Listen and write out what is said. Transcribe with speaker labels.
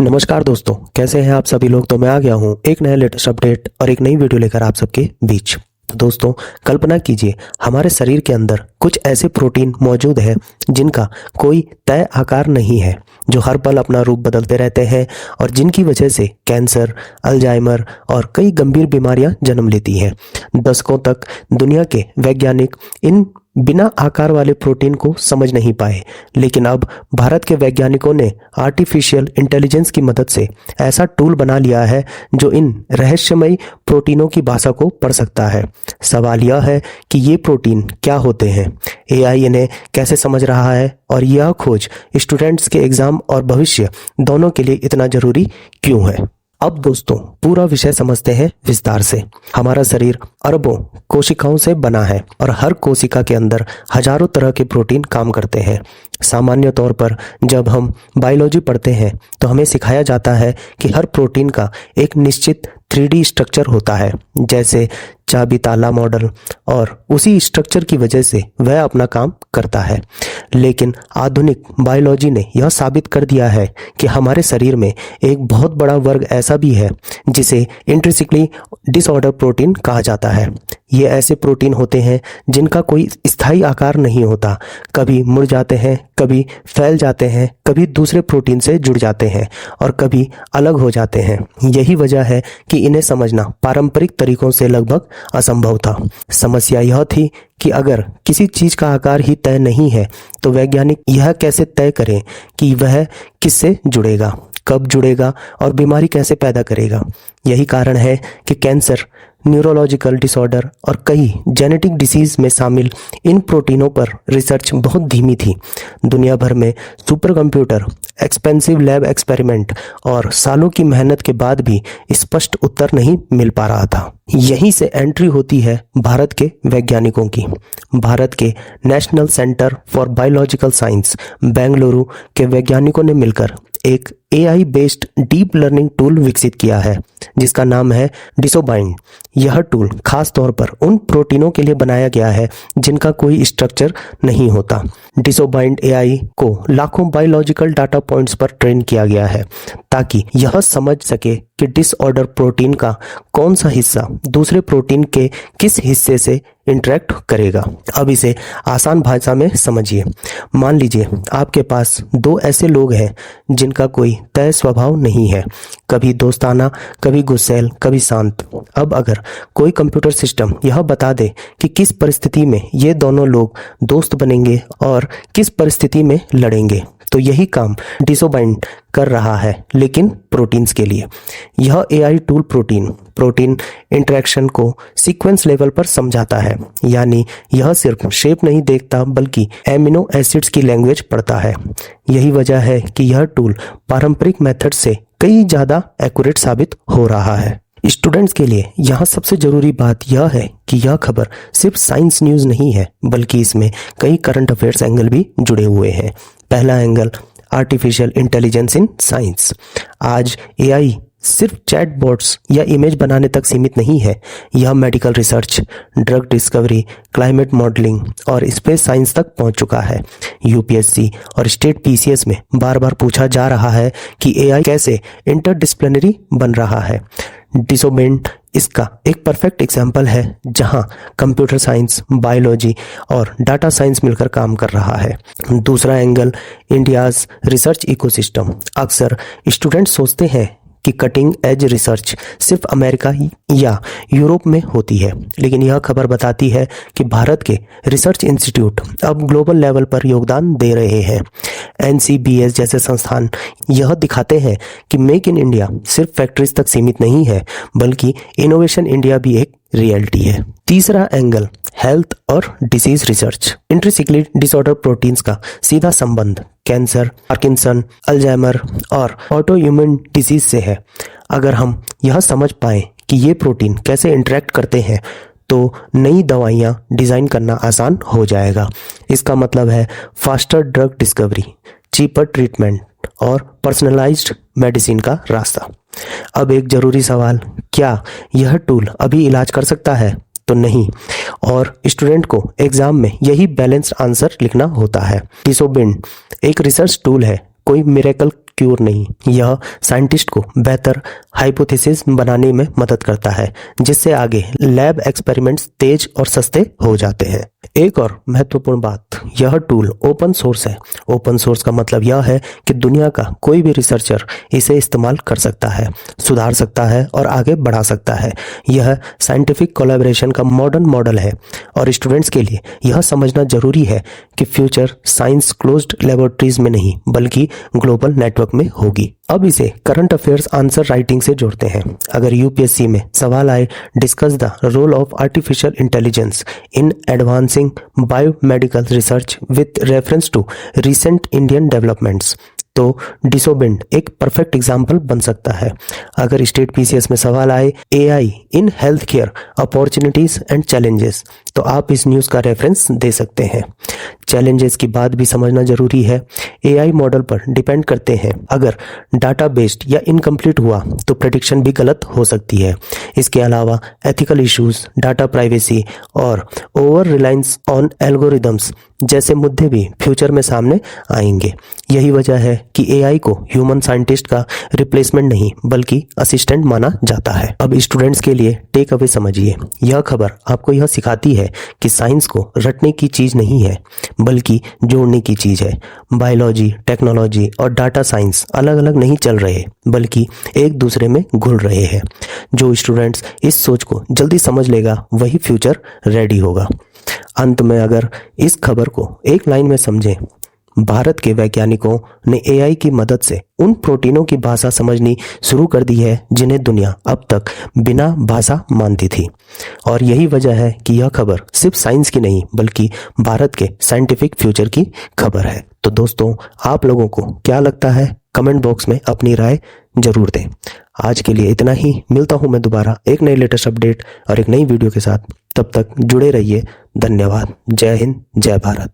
Speaker 1: नमस्कार दोस्तों, कैसे हैं आप सभी लोग। तो मैं आ गया हूं एक नया लेटेस्ट अपडेट और एक नई वीडियो लेकर आप सबके बीच। तो दोस्तों, कल्पना कीजिए हमारे शरीर के अंदर कुछ ऐसे प्रोटीन मौजूद है जिनका कोई तय आकार नहीं है, जो हर पल अपना रूप बदलते रहते हैं और जिनकी वजह से कैंसर, अल्जाइमर और कई गंभीर बीमारियां जन्म लेती हैं। दशकों तक दुनिया के वैज्ञानिक इन बिना आकार वाले प्रोटीन को समझ नहीं पाए, लेकिन अब भारत के वैज्ञानिकों ने आर्टिफिशियल इंटेलिजेंस की मदद से ऐसा टूल बना लिया है जो इन रहस्यमयी प्रोटीनों की भाषा को पढ़ सकता है। सवाल यह है कि ये प्रोटीन क्या होते हैं, एआई इन्हें कैसे समझ रहा है और यह खोज स्टूडेंट्स के एग्जाम और भविष्य दोनों के लिए इतना जरूरी क्यों है। अब दोस्तों, पूरा विषय समझते हैं विस्तार से। हमारा शरीर अरबों कोशिकाओं से बना है और हर कोशिका के अंदर हजारों तरह के प्रोटीन काम करते हैं। सामान्य तौर पर जब हम बायोलॉजी पढ़ते हैं तो हमें सिखाया जाता है कि हर प्रोटीन का एक निश्चित 3D स्ट्रक्चर होता है, जैसे चाबी ताला मॉडल, और उसी स्ट्रक्चर की वजह से वह अपना काम करता है। लेकिन आधुनिक बायोलॉजी ने यह साबित कर दिया है कि हमारे शरीर में एक बहुत बड़ा वर्ग ऐसा भी है जिसे इंट्रिंसिकली डिसऑर्डर प्रोटीन कहा जाता है। ये ऐसे प्रोटीन होते हैं जिनका कोई स्थायी आकार नहीं होता, कभी मुड़ जाते हैं, कभी फैल जाते हैं, कभी दूसरे प्रोटीन से जुड़ जाते हैं और कभी अलग हो जाते हैं। यही वजह है कि इन्हें समझना पारंपरिक तरीकों से लगभग असंभव था। समस्या यह थी कि अगर किसी चीज का आकार ही तय नहीं है तो वैज्ञानिक यह कैसे तय करें कि वह किससे जुड़ेगा, कब जुड़ेगा और बीमारी कैसे पैदा करेगा। यही कारण है कि कैंसर, न्यूरोलॉजिकल डिसऑर्डर और कई जेनेटिक डिसीज में शामिल इन प्रोटीनों पर रिसर्च बहुत धीमी थी। दुनिया भर में super computer, expensive lab experiment और सालों की मेहनत के बाद भी स्पष्ट उत्तर नहीं मिल पा रहा था। यहीं से एंट्री होती है भारत के वैज्ञानिकों की। भारत के national centre for biological science Bengaluru के वैज्ञानिकों ने मिलकर एक AI based deep learning tool विकसित किया है जिसका नाम है डिसोबाइंड। यह टूल खास तौर पर उन प्रोटीनों के लिए बनाया गया है जिनका कोई स्ट्रक्चर नहीं होता। डिसोबाइंड AI को लाखों बायोलॉजिकल डाटा पॉइंट्स पर ट्रेन किया गया है ताकि यह समझ सके कि डिसऑर्डर प्रोटीन का कौन सा हिस्सा दूसरे प्रोटीन के किस हिस्से से इंटरेक्ट करेगा। अब इसे आसान भाषा में समझिए। मान लीजिए आपके पास दो ऐसे लोग हैं जिनका कोई तय स्वभाव नहीं है, कभी दोस्ताना, कभी गुस्सैल, कभी शांत। अब अगर कोई कंप्यूटर सिस्टम यह बता दे कि किस परिस्थिति में ये दोनों लोग दोस्त बनेंगे और किस परिस्थिति में लड़ेंगे, तो यही काम डिसोबाइंड कर रहा है, लेकिन प्रोटीन्स के लिए। यह AI टूल प्रोटीन इंटरेक्शन को सीक्वेंस लेवल पर समझाता है, यानी यह सिर्फ शेप नहीं देखता बल्कि एमिनो एसिड्स की लैंग्वेज पढ़ता है। यही वजह है कि यह टूल पारंपरिक मेथड से कई ज़्यादा एक्यूरेट साबित हो रहा है। स्टूडेंट्स के लिए यहाँ सबसे जरूरी बात यह है कि यह खबर सिर्फ साइंस न्यूज़ नहीं है, बल्कि इसमें कई करंट अफेयर्स एंगल भी जुड़े हुए हैं। पहला angle, artificial intelligence in science. आज AI सिर्फ चैटबॉट्स या इमेज बनाने तक सीमित नहीं है। यह medical research, drug discovery, climate modelling और स्पेस साइंस तक पहुंच चुका है। UPSC और स्टेट PCS में बार बार पूछा जा रहा है कि AI कैसे इंटरडिसिप्लिनरी बन रहा है। डिसोबाइंड इसका एक परफेक्ट एग्जाम्पल है, जहां कंप्यूटर साइंस, बायोलॉजी और डाटा साइंस मिलकर काम कर रहा है। दूसरा एंगल, इंडियाज रिसर्च इकोसिस्टम। अक्सर स्टूडेंट सोचते हैं कि कटिंग एज रिसर्च सिर्फ अमेरिका या यूरोप में होती है, लेकिन यह खबर बताती है कि भारत के रिसर्च इंस्टीट्यूट अब ग्लोबल लेवल पर योगदान दे रहे हैं। NCBS जैसे संस्थान यह दिखाते हैं कि मेक इन इंडिया सिर्फ फैक्ट्रीज तक सीमित नहीं है, बल्कि इनोवेशन इंडिया भी एक रियलिटी है। तीसरा एंगल, हेल्थ और disease research. Intrinsically disorder proteins का सीधा संबंध कैंसर, पार्किंसन, अल्जाइमर और ऑटोइम्यून डिजीज से है। अगर हम यह समझ पाएं कि ये प्रोटीन कैसे इंटरेक्ट करते हैं तो नई दवाइयाँ डिज़ाइन करना आसान हो जाएगा। इसका मतलब है faster drug discovery, cheaper treatment और पर्सनलाइज्ड मेडिसिन का रास्ता। अब एक जरूरी सवाल, क्या यह टूल अभी इलाज कर सकता है? तो नहीं, और स्टूडेंट को एग्जाम में यही बैलेंस्ड आंसर लिखना होता है। डिसोबाइंड एक रिसर्च टूल है, कोई मिरेकल क्यूर नहीं, यह साइंटिस्ट को बेहतर हाइपोथेसिस बनाने में मदद करता है, जिससे आगे लैब एक्सपेरिमेंट्स तेज और सस्ते हो जाते हैं। एक और महत्वपूर्ण बात, यह टूल ओपन सोर्स है। ओपन सोर्स का मतलब यह है कि दुनिया का कोई भी रिसर्चर इसे इस्तेमाल कर सकता है, सुधार सकता है और आगे बढ़ा सकता है। यह साइंटिफिक कोलैबोरेशन का मॉडर्न मॉडल है और स्टूडेंट्स के लिए यह समझना जरूरी है कि फ्यूचर साइंस क्लोज्ड लेबोरेटरीज में नहीं बल्कि ग्लोबल नेटवर्क में होगी। अब इसे करंट अफेयर्स आंसर राइटिंग से जोड़ते हैं। अगर यूपीएससी में सवाल आए, discuss the role of artificial intelligence in advancing biomedical research with reference to recent Indian developments, तो डिसोबिंड एक परफेक्ट एग्जाम्पल बन सकता है। अगर स्टेट पीसीएस में सवाल आए, AI in health care opportunities and challenges, तो आप इस न्यूज़ का रेफरेंस दे सकते हैं। चैलेंजेस की बात भी समझना जरूरी है। एआई मॉडल पर डिपेंड करते हैं। अगर डाटा बेस्ड या इनकम्प्लीट हुआ तो प्रेडिक्शन भी गलत हो सकती है। इसके अलावा एथिकल इश्यूज, डाटा प्राइवेसी और ओवर रिलायंस ऑन एल्गोरिदम्स जैसे मुद्दे भी फ्यूचर में सामने आएंगे। यही वजह है कि एआई को ह्यूमन साइंटिस्ट का रिप्लेसमेंट नहीं बल्कि असिस्टेंट माना जाता है। अब स्टूडेंट्स के लिए टेक अवे समझिए। यह खबर आपको यह सिखाती है कि साइंस को रटने की चीज नहीं है बल्कि जोड़ने की चीज है। बायोलॉजी, टेक्नोलॉजी और डाटा साइंस अलग अलग नहीं चल रहे बल्कि एक दूसरे में घुल रहे हैं। जो स्टूडेंट्स इस सोच को जल्दी समझ लेगा वही फ्यूचर रेडी होगा। अंत में अगर इस खबर को एक लाइन में समझें, भारत के वैज्ञानिकों ने एआई की मदद से उन प्रोटीनों की भाषा समझनी शुरू कर दी है जिन्हें दुनिया अब तक बिना भाषा मानती थी। और यही वजह है कि यह खबर सिर्फ साइंस की नहीं बल्कि भारत के साइंटिफिक फ्यूचर की खबर है। तो दोस्तों, आप लोगों को क्या लगता है? कमेंट बॉक्स में अपनी राय जरूर दें। आज के लिए इतना ही। मिलता हूं मैं दोबारा एक नई लेटेस्ट अपडेट और एक नई वीडियो के साथ। तब तक जुड़े रहिए। धन्यवाद। जय हिंद, जय भारत।